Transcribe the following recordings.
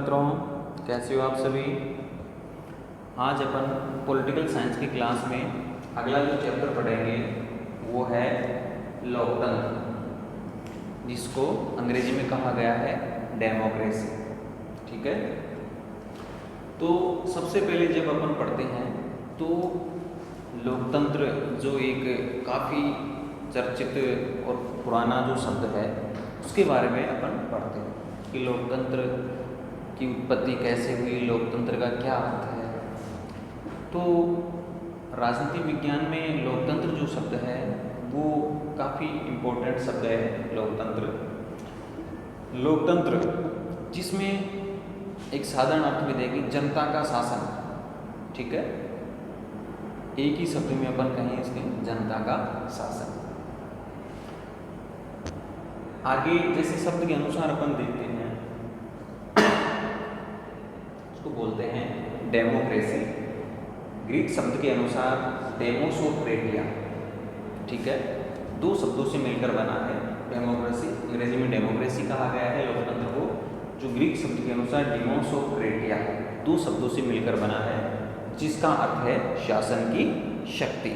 मित्रों, कैसे हो आप सभी। आज अपन पॉलिटिकल साइंस की क्लास में अगला जो चैप्टर पढ़ेंगे वो है लोकतंत्र, जिसको अंग्रेजी में कहा गया है डेमोक्रेसी। ठीक है, तो सबसे पहले जब अपन पढ़ते हैं तो लोकतंत्र जो एक काफ़ी चर्चित और पुराना जो शब्द है उसके बारे में अपन पढ़ते हैं कि लोकतंत्र की उत्पत्ति कैसे हुई, लोकतंत्र का क्या अर्थ है। तो राजनीति विज्ञान में लोकतंत्र जो शब्द है वो काफ़ी इम्पोर्टेंट शब्द है। लोकतंत्र जिसमें एक साधारण अर्थ में देगी जनता का शासन। ठीक है, एक ही शब्द में अपन कहें इसके जनता का शासन। आगे जैसे शब्द के अनुसार अपन देखते हैं उसको बोलते हैं डेमोक्रेसी। ग्रीक शब्द के अनुसार डेमोसोक्रेटिया। ठीक है, दो शब्दों से मिलकर बना है डेमोक्रेसी। अंग्रेजी में डेमोक्रेसी कहा गया है लोकतंत्र को, जो ग्रीक शब्द के अनुसार डेमोसोक्रेटिया, दो शब्दों से मिलकर बना है, जिसका अर्थ है शासन की शक्ति।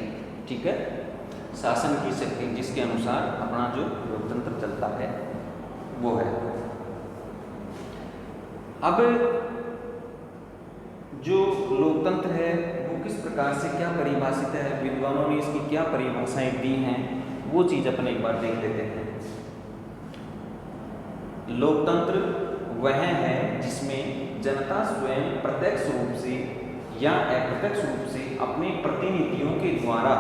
ठीक है, शासन की शक्ति जिसके अनुसार अपना जो लोकतंत्र चलता है वो है। अब जो लोकतंत्र है वो किस प्रकार से क्या परिभाषित है, विद्वानों ने इसकी क्या परिभाषाएं दी हैं, वो चीज अपन एक बार देख लेते हैं। लोकतंत्र वह है जिसमें जनता स्वयं प्रत्यक्ष रूप से या अप्रत्यक्ष रूप से अपने प्रतिनिधियों के द्वारा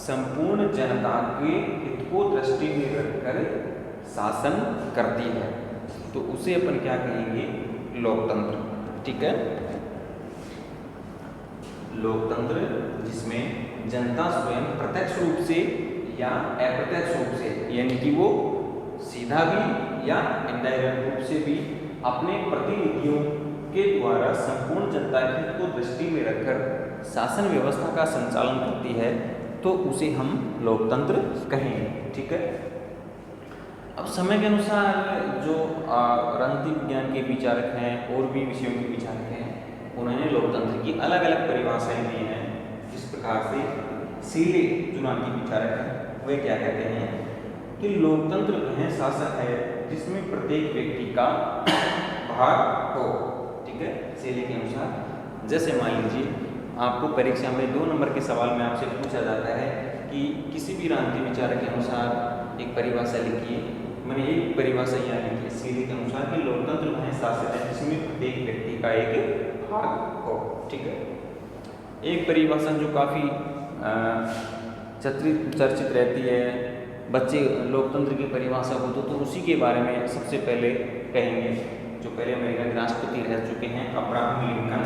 संपूर्ण जनता के हित को दृष्टि में रखकर शासन करती है, तो उसे अपन क्या कहेंगे, लोकतंत्र। ठीक है, लोकतंत्र जिसमें जनता स्वयं प्रत्यक्ष रूप से या अप्रत्यक्ष रूप से, यानी कि वो सीधा भी या इनडायरेक्ट रूप से भी अपने प्रतिनिधियों के द्वारा संपूर्ण जनता के हित को दृष्टि में रखकर शासन व्यवस्था का संचालन करती है, तो उसे हम लोकतंत्र कहेंगे। ठीक है, अब समय के अनुसार जो राजनीति विज्ञान के विचारक हैं और भी विषयों के विचारक हैं, उन्होंने लोकतंत्र की अलग अलग परिभाषाएं दी हैं। जिस प्रकार से सीले जो राजनीति विचारक हैं वे क्या कहते हैं कि लोकतंत्र वह शासन है जिसमें प्रत्येक व्यक्ति का भाग हो। ठीक है, सीले के अनुसार जैसे मान लीजिए आपको परीक्षा में 2 नंबर के सवाल में आपसे पूछा जाता है कि किसी भी राजनीति विचारक के अनुसार एक परिभाषा लिखिए। मैंने एक परिभाषा यहाँ लिखी है सीले के अनुसार कि लोकतंत्र वह शासन है जिसमें प्रत्येक व्यक्ति का एक भाग हो। ठीक है, एक परिभाषा जो काफ़ी चर्चित रहती है, बच्चे लोकतंत्र की परिभाषा को तो उसी के बारे में सबसे पहले कहेंगे, जो पहले अमेरिका के राष्ट्रपति रह चुके हैं, अब्राहम लिंकन।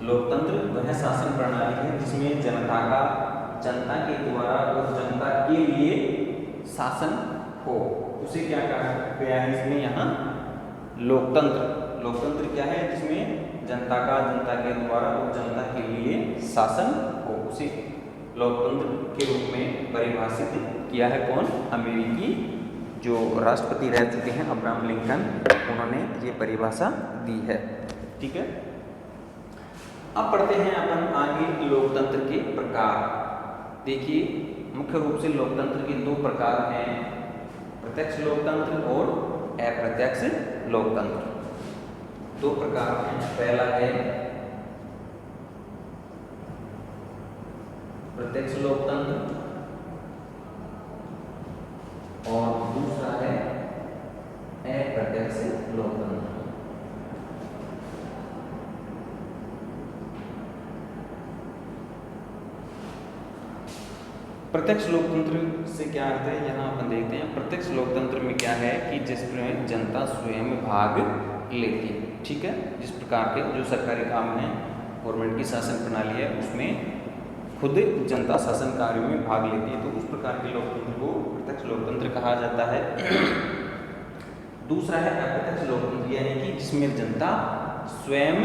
लोकतंत्र वह शासन प्रणाली है जिसमें जनता के द्वारा और जनता के लिए शासन हो, उसे क्या कहा गया है इसमें यहाँ लोकतंत्र। लोकतंत्र क्या है जिसमें जनता के द्वारा और जनता के लिए शासन हो, उसे लोकतंत्र के रूप में परिभाषित किया है कौन, अमेरिकी जो राष्ट्रपति रह चुके हैं अब्राहम लिंकन, उन्होंने ये परिभाषा दी है। ठीक है, अब पढ़ते हैं अपन आगे लोकतंत्र के प्रकार। देखिए, मुख्य रूप से लोकतंत्र के 2 प्रकार हैं, प्रत्यक्ष लोकतंत्र और अप्रत्यक्ष लोकतंत्र। 2 प्रकार हैं, पहला है प्रत्यक्ष लोकतंत्र और दूसरा है अप्रत्यक्ष लोकतंत्र। प्रत्यक्ष लोकतंत्र से क्या अर्थ है, यहाँ अपन देखते हैं। प्रत्यक्ष लोकतंत्र में क्या है कि जिसमें जनता स्वयं भाग लेती है। ठीक है, जिस प्रकार के जो सरकारी काम हैं, गवर्नमेंट की शासन प्रणाली है, उसमें खुद जनता शासन कार्यों में भाग लेती है, तो उस प्रकार के लोकतंत्र को प्रत्यक्ष लोकतंत्र कहा जाता है। दूसरा है अप्रत्यक्ष लोकतंत्र, यानी कि जिसमें जनता स्वयं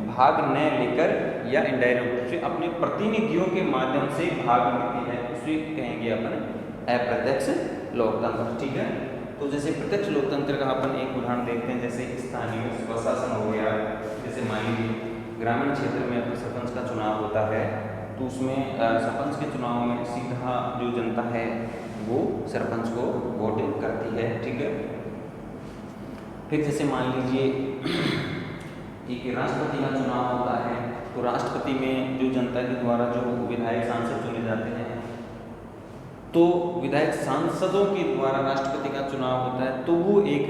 भाग न लेकर या इनडायरेक्ट रूप से अपने प्रतिनिधियों के माध्यम से भाग लेती है, उसे कहेंगे अपन अप्रत्यक्ष लोकतंत्र। ठीक है, तो जैसे प्रत्यक्ष लोकतंत्र का अपन एक उदाहरण देखते हैं, जैसे स्थानीय स्वशासन हो गया। जैसे मान लीजिए ग्रामीण क्षेत्र में अपने सरपंच का चुनाव होता है, तो उसमें सरपंच के चुनाव में सीधा जो जनता है वो सरपंच को वोट करती है। ठीक है, फिर जैसे मान लीजिए कि राष्ट्रपति का चुनाव होता है, तो राष्ट्रपति में जो जनता के द्वारा जो विधायक सांसद चुने जाते हैं, तो विधायक सांसदों के द्वारा राष्ट्रपति का चुनाव होता है, तो वो एक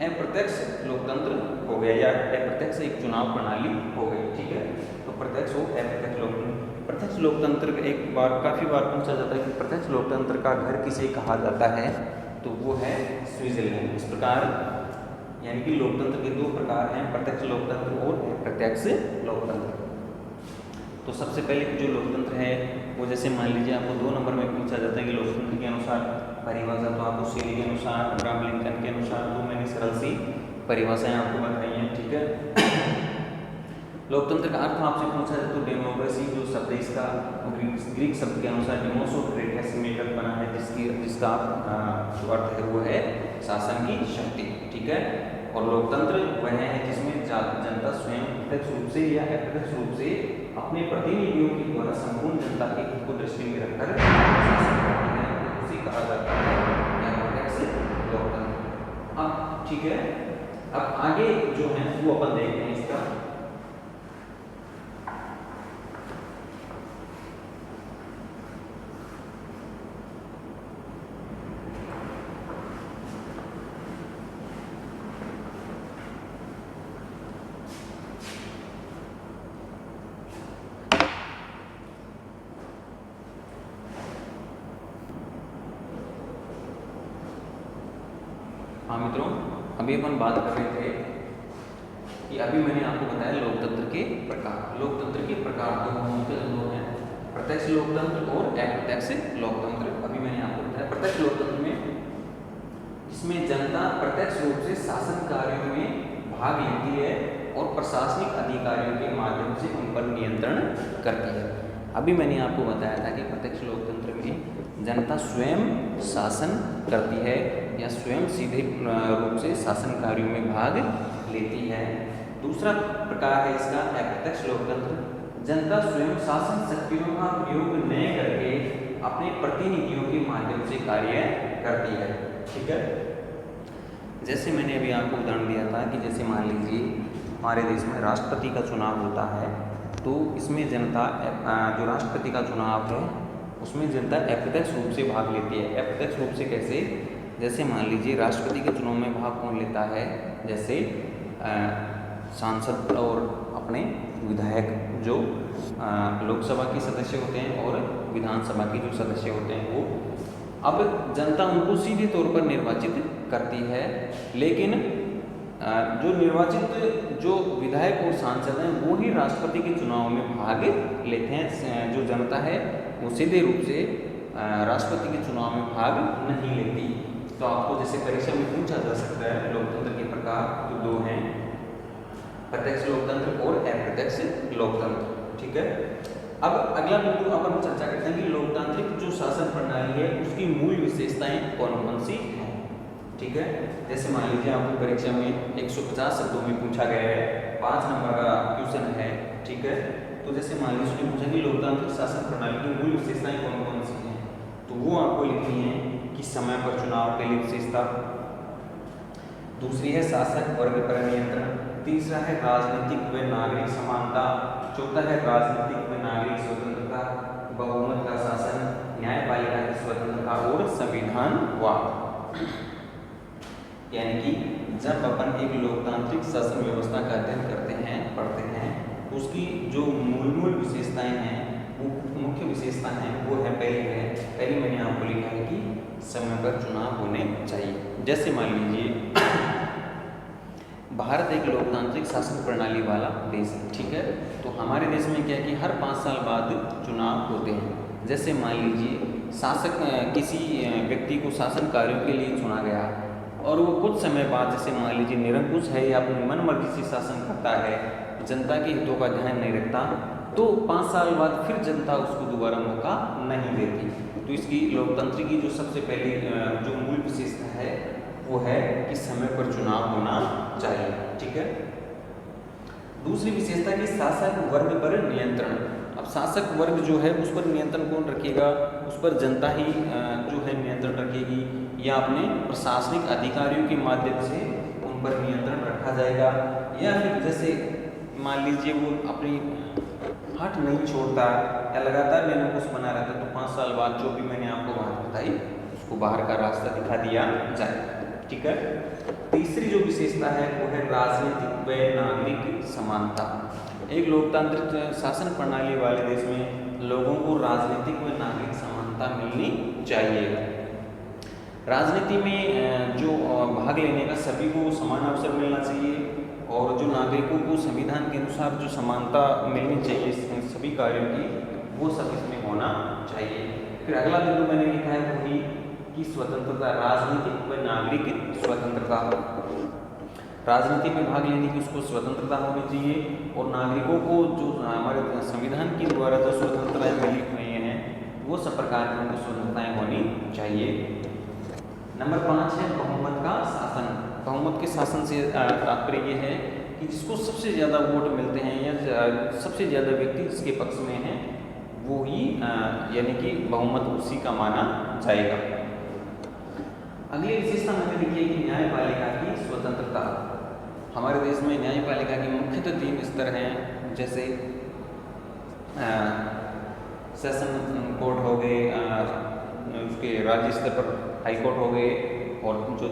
अप्रत्यक्ष लोकतंत्र हो गया या अप्रत्यक्ष एक चुनाव प्रणाली हो गई। ठीक है, तो प्रत्यक्ष हो अप्रत्यक्ष लोकतंत्र। प्रत्यक्ष लोकतंत्र एक बार काफ़ी बार पूछा जाता है कि प्रत्यक्ष लोकतंत्र का घर किसे कहा जाता है, तो वो है स्विट्जरलैंड। इस प्रकार यानी कि लोकतंत्र के दो प्रकार हैं, प्रत्यक्ष लोकतंत्र और अप्रत्यक्ष लोकतंत्र। तो सबसे पहले जो लोकतंत्र है वो जैसे मान लीजिए आपको 2 नंबर में पूछा जाता है कि लोकतंत्र के अनुसार परिभाषा, तो आपको शेली के अनुसार, अब्राहम लिंकन के अनुसार, तो मैंने सरल सी परिभाषाएं आपको बताई हैं। ठीक है, लोकतंत्र का अर्थ आपसे पूछा जाए तो डेमोक्रेसी जो शब्द है इसका ग्रीक शब्द के अनुसार डेमोसोक्रेटस से मिलकर बना है, जिसका जो अर्थ है वो है शासन की शक्ति। ठीक है, और लोकतंत्र वह है जिसमें जनता स्वयं प्रत्यक्ष रूप से या अप्रत्यक्ष रूप से अपने प्रतिनिधियों के द्वारा संपूर्ण जनता के हित को दृष्टि में रखकर शासन करती है, उसे कहा जाता है अप्रत्यक्ष लोकतंत्र। अब ठीक है, अब आगे जो है वो अपन देखते हैं इसका। हाँ मित्रों, अभी अपन बात कर रहे थे कि अभी मैंने आपको बताया लोकतंत्र के प्रकार। लोकतंत्र के प्रकार मुख्य दो हैं, प्रत्यक्ष लोकतंत्र और अप्रत्यक्ष लोकतंत्र। अभी मैंने आपको बताया प्रत्यक्ष लोकतंत्र में जिसमें जनता प्रत्यक्ष रूप से शासन कार्यों में भाग लेती है और प्रशासनिक अधिकारियों के माध्यम से उन पर नियंत्रण करती है। अभी मैंने आपको बताया था कि प्रत्यक्ष लोकतंत्र में जनता स्वयं शासन करती है या स्वयं सीधे रूप से शासन कार्यों में भाग लेती है। दूसरा प्रकार है इसका अप्रत्यक्ष लोकतंत्र, जनता स्वयं शासन शक्तियों का प्रयोग न करके अपने प्रतिनिधियों के माध्यम से कार्य करती है। ठीक है, जैसे मैंने अभी आपको उदाहरण दिया था कि जैसे मान लीजिए हमारे देश में राष्ट्रपति का चुनाव होता है, तो इसमें जनता जो राष्ट्रपति का चुनाव है उसमें जनता अप्रत्यक्ष रूप से भाग लेती है। अप्रत्यक्ष रूप से कैसे, जैसे मान लीजिए राष्ट्रपति के चुनाव में भाग कौन लेता है, जैसे सांसद और अपने विधायक जो लोकसभा के सदस्य होते हैं और विधानसभा के जो सदस्य होते हैं, वो अब जनता उनको सीधे तौर पर निर्वाचित करती है, लेकिन जो निर्वाचित जो विधायक और सांसद हैं वो ही राष्ट्रपति के चुनाव में भाग लेते हैं। जो जनता है वो सीधे रूप से राष्ट्रपति के चुनाव में भाग नहीं लेती। तो आपको जैसे परीक्षा में पूछा जा सकता है लोकतंत्र के प्रकार जो दो हैं, प्रत्यक्ष लोकतंत्र और अप्रत्यक्ष लोकतंत्र। ठीक है, अब अगला बिंदु अपन चर्चा करते हैं कि लोकतांत्रिक जो शासन प्रणाली है उसकी मूल विशेषताएं कौन कौन सी हैं। ठीक है, जैसे मान लीजिए आपको परीक्षा में 150 शब्दों में पूछा गया है, 5 नंबर का क्वेश्चन है। ठीक है, तो जैसे मान लीजिए उसने पूछा कि लोकतांत्रिक शासन प्रणाली की मूल विशेषताएं कौन कौन सी हैं, तो वो आपको लिखनी है कि समय पर चुनाव, पहली विशेषता। दूसरी है शासक वर्ग पर नियंत्रण। तीसरा है राजनीतिक व नागरिक समानता। चौथा है राजनीतिक व नागरिक स्वतंत्रता, बहुमत का शासन, न्यायपालिका की स्वतंत्रता और संविधानवाद। यानी कि जब अपन एक लोकतांत्रिक शासन व्यवस्था का अध्ययन करते हैं, पढ़ते हैं, तो उसकी जो मूल विशेषताएं हैं, वो मुख्य विशेषता हैं, वो है पहली मैंने आपको लिखा है कि समय पर चुनाव होने चाहिए। जैसे मान लीजिए भारत एक लोकतांत्रिक शासन प्रणाली वाला देश है। ठीक है, तो हमारे देश में क्या है कि हर 5 साल बाद चुनाव होते हैं। जैसे मान लीजिए शासक किसी व्यक्ति को शासन कार्यों के लिए चुना गया और वो कुछ समय बाद जैसे मान लीजिए निरंकुश है या अपनी मन मर्जी से शासन करता है, जनता के हितों का ध्यान नहीं रखता तो 5 साल बाद फिर जनता उसको दोबारा मौका नहीं देती। तो इसकी लोकतंत्र की जो सबसे पहली जो मूल विशेषता है वो है कि समय पर चुनाव होना चाहिए। ठीक है। दूसरी विशेषता की शासक वर्ग पर नियंत्रण। अब शासक वर्ग जो है उस पर नियंत्रण कौन रखेगा? उस पर जनता ही जो है नियंत्रण रखेगी या अपने प्रशासनिक अधिकारियों के माध्यम से उन पर नियंत्रण रखा जाएगा, या फिर जैसे मान लीजिए वो अपनी हट नहीं छोड़ता या लगातार निरंकुश बना रहता तो 5 साल बाद जो भी मैंने आपको बात बताई उसको बाहर का रास्ता दिखा दिया जाए। ठीक है। तीसरी जो विशेषता है वो है राजनीतिक व नागरिक समानता। एक लोकतांत्रिक शासन प्रणाली वाले देश में लोगों को राजनीतिक व नागरिक समानता मिलनी चाहिए। राजनीति में जो भाग लेने का सभी को समान अवसर मिलना चाहिए और जो नागरिकों को संविधान के अनुसार जो समानता मिलनी चाहिए सभी कार्यों की वो सब इसमें होना चाहिए। फिर अगला बिंदु मैंने लिखा है वही कि स्वतंत्रता, राजनीतिक व नागरिक स्वतंत्रता। राजनीति में भाग लेने की उसको स्वतंत्रता होनी चाहिए और नागरिकों को जो हमारे संविधान के द्वारा जो स्वतंत्रताएं मिली हुई हैं वो सब प्रकार की उनको स्वतंत्रताएं होनी चाहिए। नंबर 5 है बहुमत का शासन। बहुमत के शासन से तात्पर्य ये है कि जिसको सबसे ज़्यादा वोट मिलते हैं या सबसे ज़्यादा व्यक्ति जिसके पक्ष में हैं वो ही यानी कि बहुमत उसी का माना जाएगा। अगली विशेषता मैंने लिखी है कि न्यायपालिका की स्वतंत्रता। हमारे देश में न्यायपालिका के मुख्यतः 3 स्तर हैं, जैसे सेशन कोर्ट हो गए, उसके राज्य स्तर पर हाई कोर्ट हो गए और जो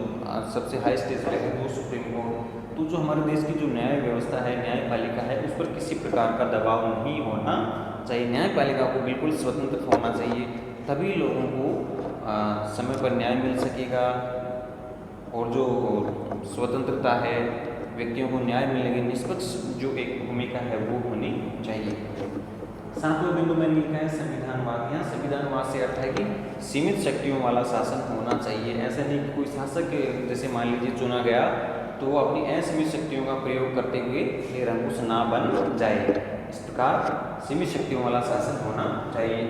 सबसे हाई स्टेज पे है वो सुप्रीम कोर्ट। तो जो हमारे देश की जो न्याय व्यवस्था है, न्यायपालिका है, उस पर किसी प्रकार का दबाव नहीं होना चाहिए। न्यायपालिका को बिल्कुल स्वतंत्र होना चाहिए, तभी लोगों को समय पर न्याय मिल सकेगा और जो स्वतंत्रता है व्यक्तियों को न्याय मिलेगी, निष्पक्ष जो एक भूमिका है वो होनी चाहिए। 7वां बिंदु मैंने लिखा है संविधानवाद। यहाँ संविधानवाद से अर्थ है कि सीमित शक्तियों वाला शासन होना चाहिए। ऐसा नहीं कि कोई शासक जैसे मान लीजिए चुना गया तो वो अपनी असीमित शक्तियों का प्रयोग करते हुए निरंकुश ना बन जाए। इस प्रकार सीमित शक्तियों वाला शासन होना चाहिए।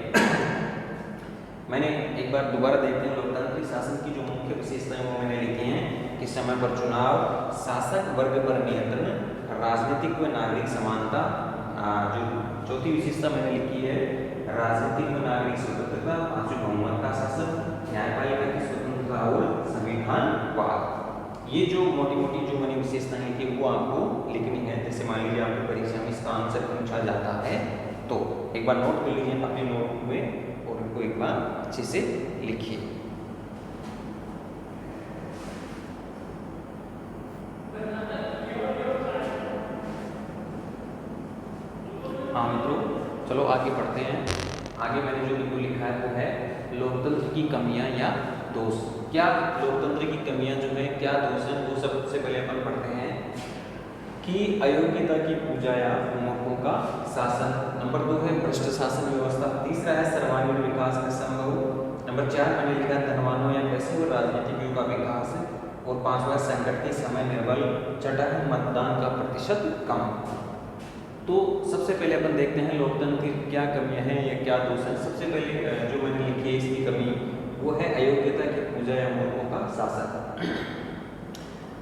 मैंने एक बार दोबारा देखते हैं लोकतांत्रिक शासन की जो मुख्य विशेषताएं वो मैंने लिखी हैं कि समय पर चुनाव, शासक वर्ग पर नियंत्रण, राजनीतिक व नागरिक समानता। जो चौथी विशेषता मैंने लिखी है राजनीतिक व नागरिक स्वतंत्रता, 5वीं बहुमत का शासन, न्यायपालिका की स्वतंत्रता और संविधानवाद। ये जो मोटी मोटी जो मैंने विशेषताएं लिखी वो आपको लिखनी है। जैसे मान लीजिए आपकी परीक्षा में इसका आंसर पूछा जाता है तो एक बार नोट कर लीजिए अपने नोटबुक में और उनको एक बार अच्छे से लिखिए। हाँ मित्रों, चलो आगे बढ़ते हैं। आगे मैंने जो बिंदु लिखा है वो है लोकतंत्र की कमियां या दोष। क्या लोकतंत्र की कमियां जो है क्या दोष हैं वो सबसे पहले अपन पढ़ते हैं कि अयोग्यता की पूजा या मूर्खों का शासन। नंबर 2 है भ्रष्ट शासन व्यवस्था। तीसरा है सर्वांगीण विकास में संभव। नंबर 4 मैंने लिखा धनवानों या पेशेवर राजनीतिज्ञों का विकास। और 5वां संकट के समय निर्बल चटक मतदान का प्रतिशत कम। तो सबसे पहले अपन देखते हैं लोकतंत्र की क्या कमियां हैं या क्या दोष हैं। सबसे पहले जो मैंने लिखी है इसकी कमी वो है अयोग्यता की पूजा या मूर्खों का शासन।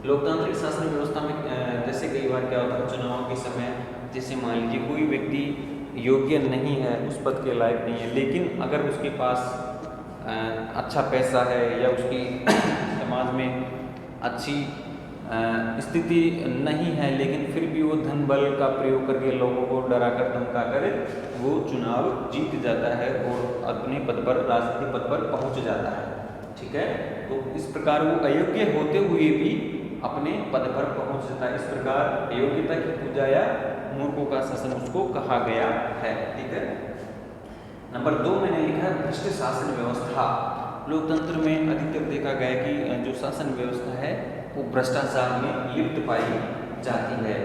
लोकतांत्रिक शासन व्यवस्था में जैसे कई बार क्या होता है चुनाव के समय, जैसे मान लीजिए कोई व्यक्ति योग्य नहीं है, उस पद के लायक नहीं है, लेकिन अगर उसके पास अच्छा पैसा है या उसकी समाज में अच्छी स्थिति नहीं है, लेकिन फिर भी वो धन बल का प्रयोग करके लोगों को डरा कर धमका कर वो चुनाव जीत जाता है और अपने पद पर, राजनीतिक पद पर पहुंच जाता है। ठीक है। तो इस प्रकार वो अयोग्य होते हुए भी अपने पद पर पहुंच जाता है। इस प्रकार अयोग्यता की पूजा या मूर्खों का शासन उसको कहा गया है। ठीक है। नंबर 2 मैंने लिखा है भ्रष्ट शासन व्यवस्था। लोकतंत्र में अधिकतर देखा गया कि जो शासन व्यवस्था है वो भ्रष्टाचार में लिप्त पाई जाती है।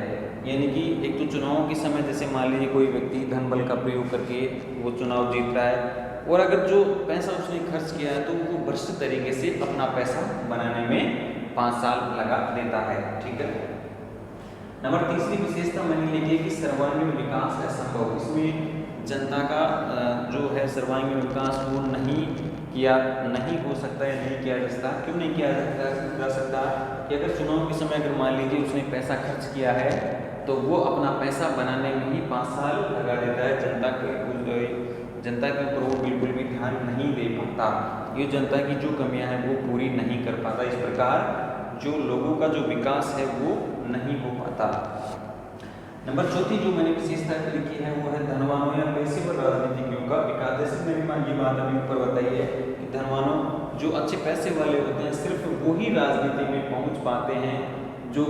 यानी कि एक तो चुनाव के समय जैसे मान लीजिए कोई व्यक्ति धन बल का प्रयोग करके वो चुनाव जीत रहा है और अगर जो पैसा उसने खर्च किया है तो वो भ्रष्ट तरीके से अपना पैसा बनाने में 5 साल लगा देता है। ठीक है। नंबर तीसरी विशेषता मैंने लिखी है कि सर्वांगीण विकास असंभव। इसमें जनता का जो है सर्वांगीण विकास वो नहीं हो सकता या नहीं किया जा सकता। क्यों नहीं किया जा सकता कि अगर चुनाव के समय अगर मान लीजिए उसने पैसा खर्च किया है तो वो अपना पैसा बनाने में ही 5 साल लगा देता है, जनता के ऊपर वो बिल्कुल भी ध्यान नहीं दे पाता, ये जनता की जो कमियां हैं वो पूरी नहीं कर पाता। इस प्रकार जो लोगों का जो विकास है वो नहीं हो पाता। नंबर चौथी जो मैंने विशेषता लिखी है वो है धनवानों या पेशेवर राजनीतिज्ञों का विकास। जैसे मैंने ये बात अभी ऊपर बताई है कि धनवानों जो अच्छे पैसे वाले होते हैं सिर्फ वो ही राजनीति में पहुंच पाते हैं, जो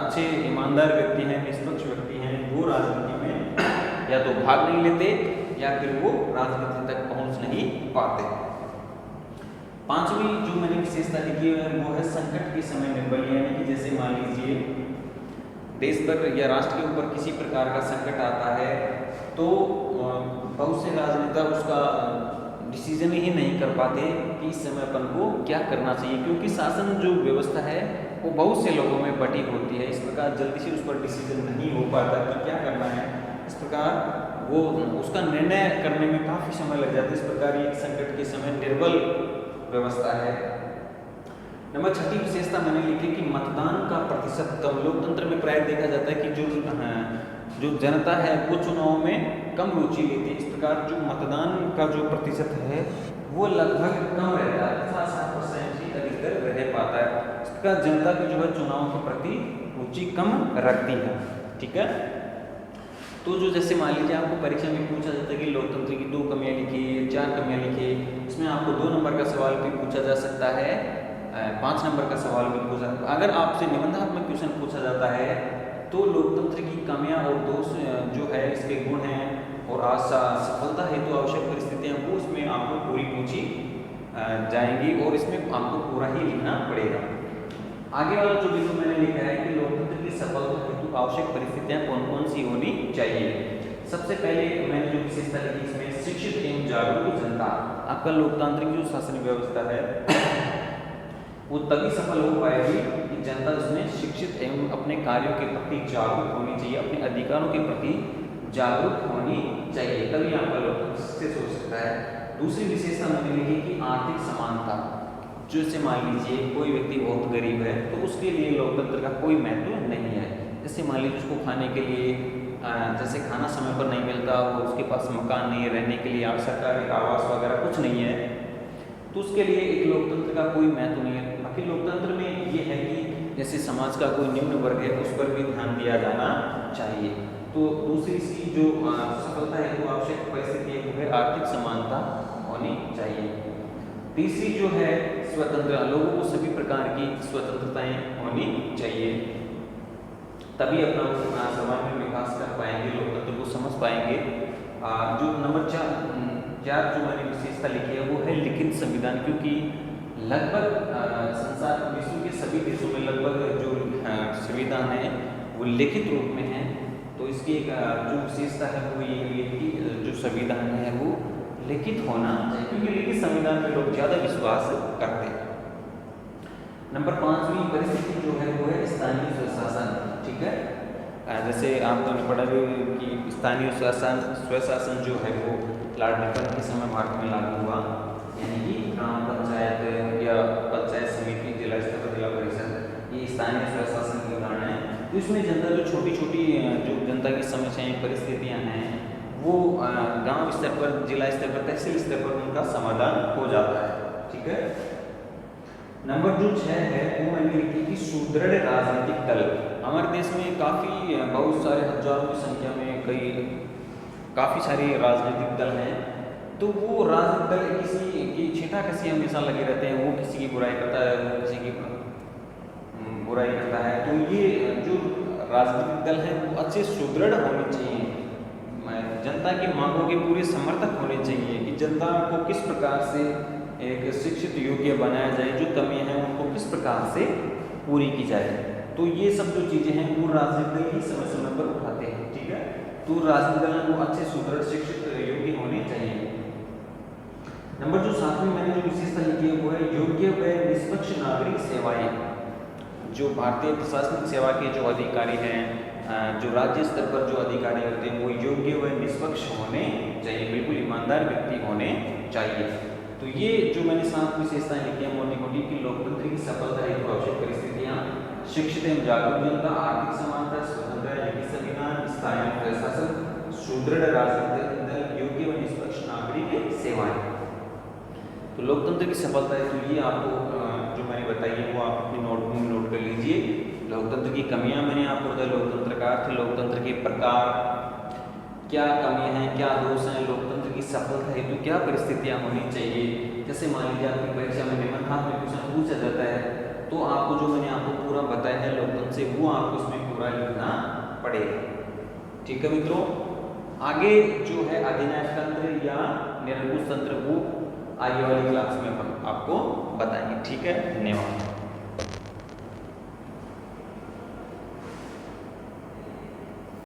अच्छे ईमानदार व्यक्ति हैं, निष्पक्ष व्यक्ति हैं, वो राजनीति में या तो भाग नहीं लेते या फिर वो राजनीति तक पहुंच नहीं पाते। पांचवी जो मैंने विशेषता लिखी है वो है संकट के समय में बल, यानी कि जैसे मान लीजिए देश पर या राष्ट्र के ऊपर किसी प्रकार का संकट आता है तो बहुत से राजनेता उसका डिसीजन ही नहीं कर पाते कि इस समय अपन को क्या करना चाहिए, क्योंकि शासन जो व्यवस्था है वो बहुत से लोगों में बटी होती है। इस प्रकार जल्दी से उस पर डिसीजन नहीं हो पाता कि क्या करना है, इस प्रकार वो उसका निर्णय करने में काफ़ी समय लग जाता है। इस प्रकार ये संकट के समय निर्बल व्यवस्था है। नंबर छठी विशेषता मैंने लिखी कि मतदान का प्रतिशत कम। लोकतंत्र में प्राय देखा जाता है कि जो जनता है वो चुनाव में कम रुचि लेती है। इस प्रकार जो मतदान का जो प्रतिशत है वो लगभग कम रहता है, 7% ही अधिकतर रह पाता है। इस प्रकार जनता की जो है चुनाव के प्रति रुचि कम रखती है। ठीक है, तो जो जैसे मान लीजिए आपको परीक्षा में पूछा जाता है कि लोकतंत्र की 2 कमियां लिखिए, 4 कमियां लिखिए, इसमें आपको 2 नंबर का सवाल भी पूछा जा सकता है, 5 नंबर का सवाल भी पूछा। अगर आपसे निबंधात्मक क्वेश्चन पूछा जाता है तो लोकतंत्र की कमियां और दोष जो है इसके गुण हैं और सफलता हेतु आवश्यक परिस्थितियां वो इसमें आपको पूरी पूछी जाएंगी और इसमें आपको पूरा ही लिखना पड़ेगा। आगे वाला जो बिंदु मैंने लिखा है कि लोकतंत्र की सफलता हेतु आवश्यक परिस्थितियां कौन कौन सी होनी चाहिए। सबसे पहले मैंने जो विशेषता लिखी इसमें शिक्षित एवं जागरूक जनता। आपका लोकतांत्रिक जो शासन व्यवस्था है वो तभी सफल हो पाएगी कि जनता उसमें शिक्षित एवं अपने कार्यों के प्रति जागरूक होनी चाहिए, अपने अधिकारों के प्रति जागरूक होनी चाहिए, तभी आपका लोकतंत्र सक्सेस हो सकता है। दूसरी विशेषता मैंने लिखी कि आर्थिक समानता। जैसे मान लीजिए कोई व्यक्ति बहुत गरीब है तो उसके लिए लोकतंत्र का कोई महत्व नहीं है। जैसे मान लीजिए उसको खाने के लिए जैसे खाना समय पर नहीं मिलता, वो उसके पास मकान नहीं है, रहने के लिए आप सरकारी आवास वगैरह कुछ नहीं है, तो उसके लिए एक लोकतंत्र का कोई महत्व नहीं है। बाकी लोकतंत्र में ये है कि जैसे समाज का कोई निम्न वर्ग है उस पर भी ध्यान दिया जाना चाहिए। तो दूसरी इसकी जो सफलता है वो आवश्यक परिस्थिति है वो है आर्थिक समानता होनी चाहिए। तीसरी जो है स्वतंत्रता, लोगों को सभी प्रकार की स्वतंत्रताएं होनी चाहिए, तभी अपना सर्वांगीण विकास कर पाएंगे, लोकतंत्र को समझ पाएंगे। जो नंबर 4 जो मैंने विशेषता लिखी है वो है लिखित संविधान, क्योंकि लगभग संसार विश्व के सभी देशों में लगभग जो संविधान है वो लिखित रूप में है। तो इसकी एक जो विशेषता है वो ये है कि जो संविधान है वो लिखित होना चाहिए, क्योंकि लिखित संविधान में लोग ज़्यादा विश्वास करते हैं। नंबर 5वीं परिस्थिति जो है वो है स्थानीय स्वशासन। ठीक है, जैसे आपको पढ़ा भी कि स्थानीय स्वशासन जो है वो लॉर्ड रिपन के समय भारत में लागू हुआ, यानी कि ग्राम पंचायत या पंचायत समिति, जिला स्तर पर जिला परिषद, ये स्थानीय स्वशासन की उदाहरण है। तो इसमें जनता जो छोटी छोटी जो जनता की समस्याएं परिस्थितियां हैं वो गांव स्तर पर, जिला स्तर पर, तहसील स्तर पर उनका समाधान हो जाता है। ठीक है, नंबर जो 6 है वो मैंने लिखी कि सुदृढ़ राजनीतिक दल। हमारे देश में काफ़ी बहुत सारे हजारों की संख्या में काफ़ी सारे राजनीतिक दल हैं, तो वो राजनीतिक दल किसी की छींटा कसी हमेशा लगे रहते हैं, वो किसी की बुराई करता है, वो किसी की बुराई करता है। तो ये जो राजनीतिक दल है वो अच्छे सुदृढ़ होने चाहिए, जनता की मांगों के पूरे समर्थक होने चाहिए कि जनता को किस प्रकार से एक शिक्षित योग्य बनाया जाए, जो कमियां हैं उनको किस प्रकार से पूरी की जाए। तो ये सब जो चीज़ें हैं वो राजनीतिक दल ही समय समय पर उठाते हैं। ठीक है, तो राजनीतिक दल वो अच्छे सुदृढ़ शिक्षित योग्य होने चाहिए। नंबर जो 7 में मैंने जो विशेषता लिखी है वो है योग्य व निष्पक्ष नागरिक सेवाएं। जो भारतीय प्रशासनिक सेवा के जो अधिकारी हैं जो राज्य स्तर पर जो अधिकारी होते हैं वो योग्य व निष्पक्ष होने चाहिए, बिल्कुल ईमानदार व्यक्ति होने चाहिए। तो ये जो मैंने 7 विशेषताएं लिखी हैं मोटी मोटी की लोकतंत्र की सफलता हेतु आवश्यक परिस्थितियां, शिक्षित एवं जागरूक जनता, आर्थिक समानता, स्वतंत्र लिखित संविधान, स्थायी प्रशासन, सुदृढ़ राजनीतिक दल, योग्य व निष्पक्ष नागरिक सेवाएं। तो लोकतंत्र की सफलता है, तो ये आपको जो मैंने बताई है वो आप अपनी नोटबुक में नोट कर लीजिए। लोकतंत्र की कमियां मैंने आपको बताया, लोकतंत्र का अर्थ, लोकतंत्र के प्रकार, क्या कमियां हैं, क्या दोष हैं, लोकतंत्र की सफलता हेतु क्या परिस्थितियां होनी चाहिए। जैसे मान लीजिए आपकी परीक्षा में निबंधात्मक क्वेश्चन पूछा जाता है, तो आपको जो मैंने आपको पूरा बताया है लोकतंत्र से, वो आपको इसमें पूरा लिखना पड़ेगा। ठीक है मित्रों, आगे जो है अधिनायक तंत्र या निरंकुश तंत्र वो आगे वाली क्लास में हम आपको बताएंगे। ठीक है, धन्यवाद।